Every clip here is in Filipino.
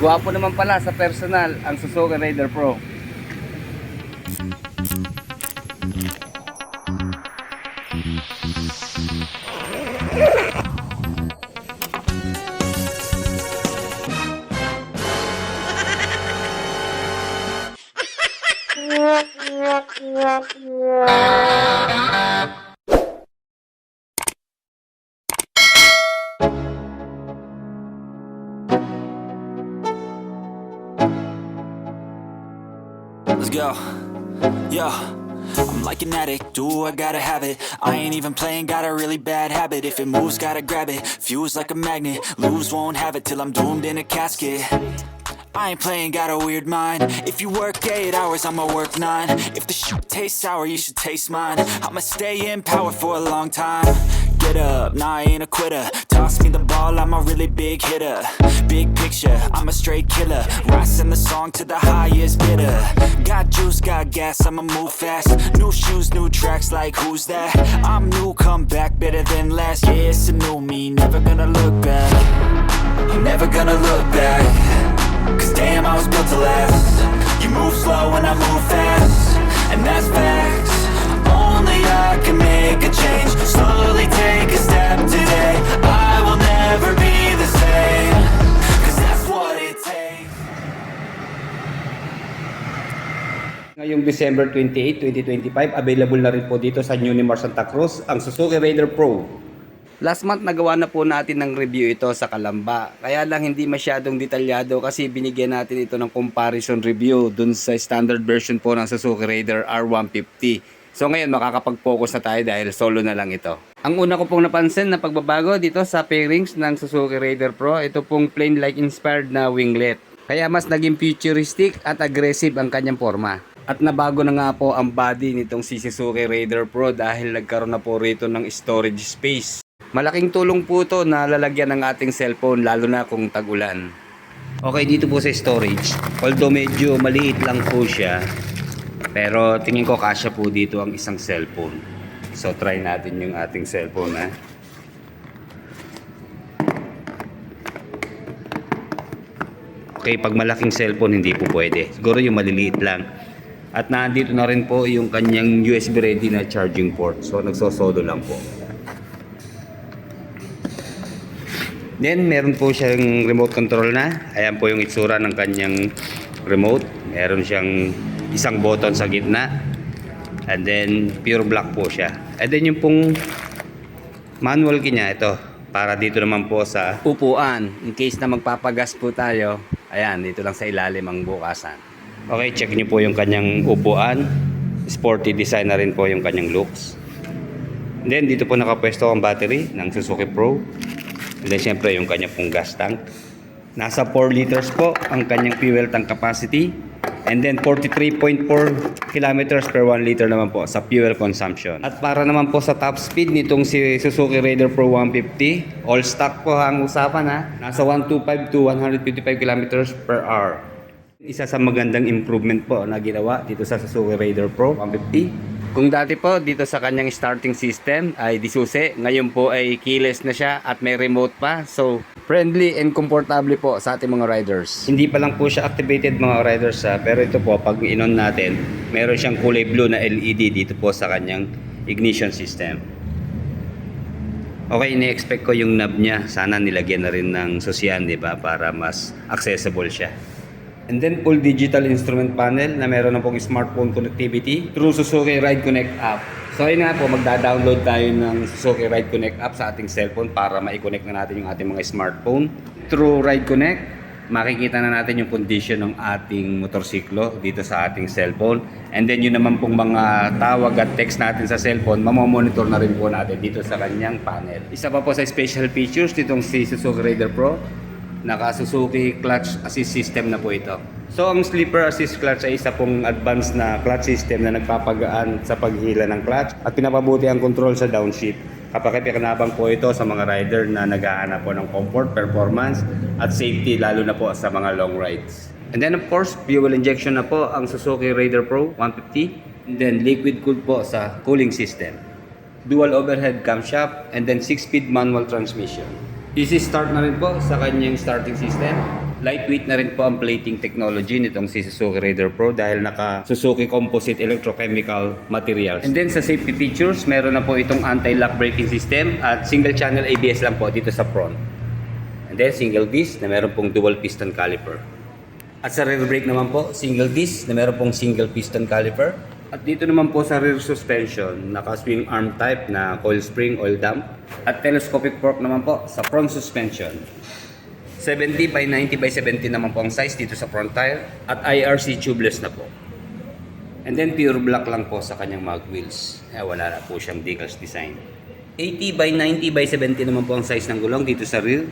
Gwapo naman pala sa personal ang Suzuki Raider Pro. Let's go. Yo, I'm like an addict, do I gotta have it. I ain't even playing, got a really bad habit. If it moves, gotta grab it, fuse like a magnet. Lose, won't have it till I'm doomed in a casket. I ain't playing, got a weird mind. If you work 8 hours, I'ma work 9. If the shoot tastes sour, you should taste mine. I'ma stay in power for a long time. Get up, nah, I ain't a quitter. Toss me the ball, I'm a really big hitter. Big picture, I'm a straight killer. Rising the song to the highest bidder. Got juice, got gas, I'ma move fast. New shoes, new tracks, like who's that? I'm new, come back, better than last. Yeah, it's a new me, never gonna look back. I'm never gonna look back. Cause damn, I was built to last. You move slow and I move fast, and that's facts. Only I can make a change. Slowly take a step today. I will never be the same. Cause that's what it takes. Ngayong December 28, 2025, available na rin po dito sa Unimar Santa Cruz ang Suzuki Raider Pro. Last month nagawa na po natin ng review ito sa Calamba. Kaya lang hindi masyadong detalyado kasi binigyan natin ito ng comparison review dun sa standard version po ng Suzuki Raider R150. So ngayon makakapag-focus na tayo dahil solo na lang ito. Ang una ko pong napansin na pagbabago dito sa pairings ng Suzuki Raider Pro, ito pong plain like inspired na winglet. Kaya mas naging futuristic at aggressive ang kanyang forma. At nabago na nga po ang body nitong si Suzuki Raider Pro dahil nagkaroon na po rito ng storage space. Malaking tulong po ito na lalagyan ng ating cellphone lalo na kung tag-ulan. Okay, dito po sa storage. Although medyo maliit lang po siya, pero tingin ko kasya po dito ang isang cellphone. So try natin yung ating cellphone ha. Okay, pag malaking cellphone hindi po pwede. Siguro yung maliliit lang. At nandito na rin po yung kanyang USB ready na charging port. So nagsosodo lang po. Then meron po siyang remote control na. Ayan po yung itsura ng kanyang remote. Meron siyang isang button sa gitna. And then pure black po siya. And then yung pong manual key niya, ito. Para dito naman po sa upuan. In case na magpapagas po tayo, ayan, dito lang sa ilalim ang bukasan. Okay, check nyo po yung kanyang upuan. Sporty design na rin po yung kanyang looks. And then dito po nakapwesto ang battery ng Suzuki Pro. And then syempre yung kanyang pong gas tank. Nasa 4 liters po ang kanyang fuel tank capacity. And then 43.4 kilometers per 1 liter naman po sa fuel consumption. At para naman po sa top speed nitong si Suzuki Raider Pro 150, all stock po ang usapan ha. Nasa 125 to 155 kilometers per hour. Isa sa magandang improvement po na ginawa dito sa Suzuki Raider Pro 150. Kung dati po dito sa kanyang starting system ay disusi, ngayon po ay keyless na siya at may remote pa. So friendly and comfortable po sa ating mga riders. Hindi pa lang po siya activated mga riders pero ito po pag in-on natin, meron siyang kulay blue na LED dito po sa kanyang ignition system. Okay, ini-expect ko yung knob niya. Sana nilagyan na rin ng susyan, di ba, para mas accessible siya. And then full digital instrument panel na meron na pong smartphone connectivity through Suzuki Ride Connect app. So ayun nga po, magda-download tayo ng Suzuki Ride Connect app sa ating cellphone para ma-connect na natin yung ating mga smartphone. Through Ride Connect, makikita na natin yung condition ng ating motorsiklo dito sa ating cellphone. And then yun naman pong mga tawag at text natin sa cellphone, mamamonitor na rin po natin dito sa kanyang panel. Isa pa po sa special features ditong si Suzuki Raider Pro, naka-Suzuki clutch assist system na po ito. So ang sleeper assist clutch ay isa pong advanced na clutch system na nagpapagaan sa paghila ng clutch at pinapabuti ang control sa downshift. Kapaki-pakinabang po ito sa mga rider na naghahanap po ng comfort, performance at safety lalo na po sa mga long rides. And then of course, fuel injection na po ang Suzuki Raider Pro 150. And then liquid cooled po sa cooling system. Dual overhead camshaft and then 6-speed manual transmission. Easy start na rin po sa kanyang starting system. Lightweight na rin po ang plating technology nitong si Suzuki Raider Pro dahil naka Suzuki Composite Electrochemical Materials. And then sa safety features, meron na po itong anti-lock braking system at single channel ABS lang po dito sa front. And then single disc na meron pong dual piston caliper. At sa rear brake naman po, single disc na meron pong single piston caliper. At dito naman po sa rear suspension, naka swing arm type na coil spring, oil dump. At telescopic fork naman po sa front suspension. 70 by 90 by 70 naman po ang size dito sa front tire at IRC tubeless na po. And then pure black lang po sa kanyang mag wheels. Wala na po siyang decals design. 80 by 90 by 70 naman po ang size ng gulong dito sa rear.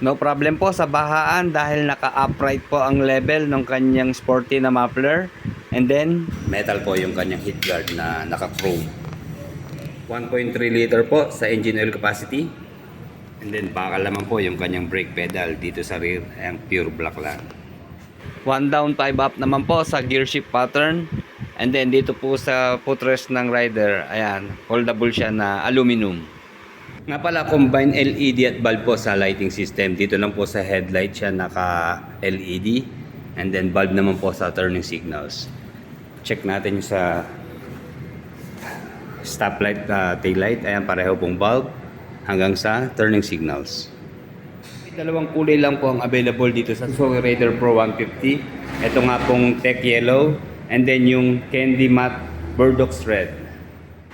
No problem po sa bahaan dahil naka-upright po ang level ng kanyang sporty na muffler. And then metal po yung kanyang heat guard na naka-chrome. 1.3 liter po sa engine oil capacity. And then bakal naman po yung kanyang brake pedal dito sa rear, ayan, pure black lang. 1 down 5 up naman po sa gear shift pattern. And then dito po sa footrest ng rider, ayan, foldable siya na aluminum. Nga pala, combined LED at bulb po sa lighting system. Dito lang po sa headlight siya naka LED. And then bulb naman po sa turning signals. Check natin yung sa stoplight, taillight, ayan, pareho pong bulb hanggang sa turning signals. May dalawang kulay lang po ang available dito sa Suzuki Raider Pro 150. Ito nga pong tech yellow and then yung candy matte burdock red.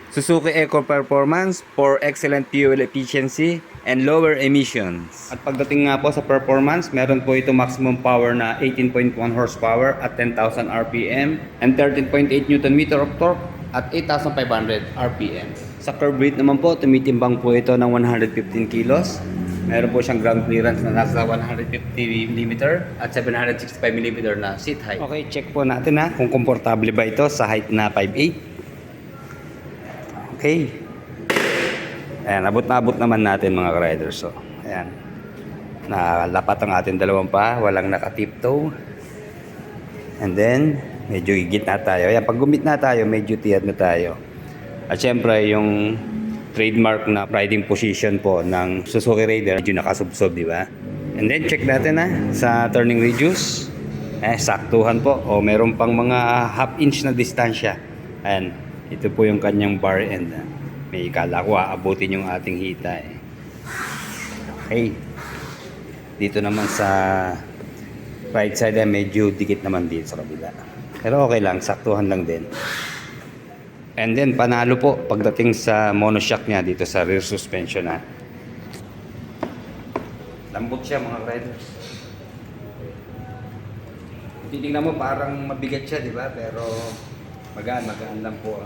Suzuki Eco Performance for excellent fuel efficiency and lower emissions. At pagdating nga po sa performance, meron po ito maximum power na 18.1 horsepower at 10,000 RPM and 13.8 Nm of torque at 8,500 RPM. Sa curb weight naman po, tumitimbang po ito ng 115 kilos. Meron po siyang ground clearance na nasa 150 mm at 765 mm na seat height. Okay, check po natin kung komportable ba ito sa height na 5'8". Okay. Ayan, abot na abot naman natin mga riders. So, ayan. Nalapat ang ating dalawang pa, walang naka-tiptoe. And then, medyo higit na tayo. Ayan, pag gumit na tayo, medyo tiyad na tayo. At syempre, yung trademark na riding position po ng Suzuki Raider, medyo nakasubsob, di ba? And then, check natin sa turning radius. Saktuhan po. O meron pang mga half-inch na distansya. Ayan, ito po yung kanyang bar end. May kala ko aabutin yung ating hita. Okay. Dito naman sa right side, medyo dikit naman dito sa kabila. Pero okay lang, saktuhan lang din. And then panalo po pagdating sa monoshock niya dito sa rear suspension Lambot siya mga riders. Titingnan mo parang mabigat siya, di ba? Pero magaan lang po.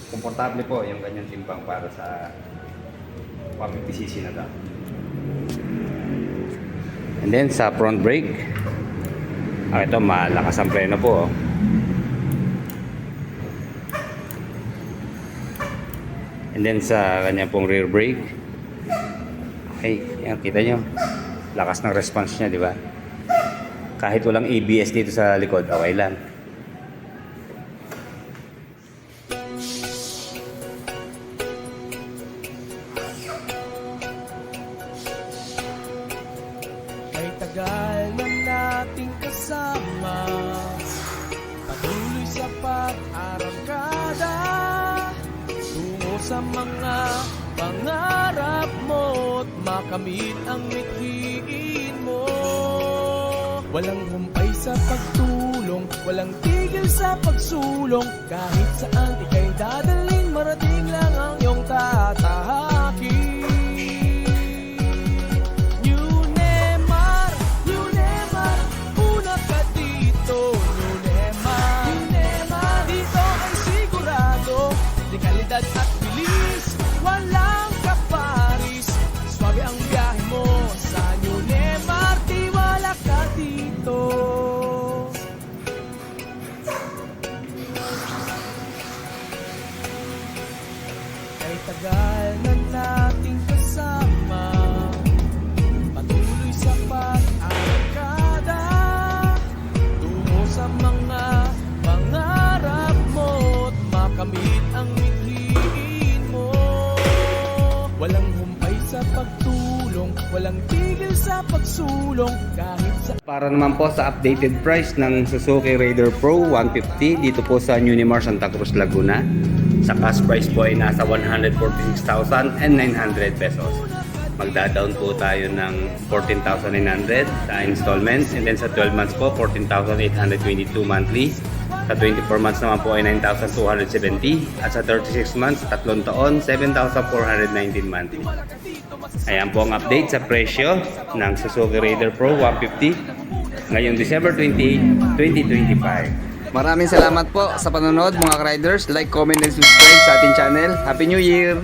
Komportable po yung kanyang timbang para sa 150cc na daw. And then sa front brake, ito malakas ang preno po. And then sa kanya pong rear brake, okay, yan, kita nyo, lakas ng response niya, di ba? Kahit walang ABS dito sa likod, okay lang. Kay tagal na nating kasama, patuloy sa pag-arangkada tungo sa mga pangarap mo't makamit ang mithiin mo. Walang humpay sa pagtulong, walang tigil sa pagsulong. Kahit saan ika'y dadalhin, marating lang ang iyong tatahakin. Unemar, una ka dito. Unemar, dito ay sigurado. Di kalidad at bilis, walang kaparis. Swabe ang biyahe mo sa Unemar, tiwala ka dito. Kay tagal tumulong kahit sa Para naman po sa updated price ng Suzuki Raider Pro 150 dito po sa Unimar Santa Cruz, Laguna. Sa cash price po ay nasa 146,900 pesos. Magda-down po tayo ng 14,900 sa installments, and then sa 12 months po 14,822 monthly. Sa 24 months naman po ay 9,270, at sa 36 months, 3 taon, 7,419 monthly. Ayan po ang update sa presyo ng Suzuki Raider Pro 150 ngayong December 28, 2025. Maraming salamat po sa panonood mga riders. Like, comment, and subscribe sa ating channel. Happy New Year!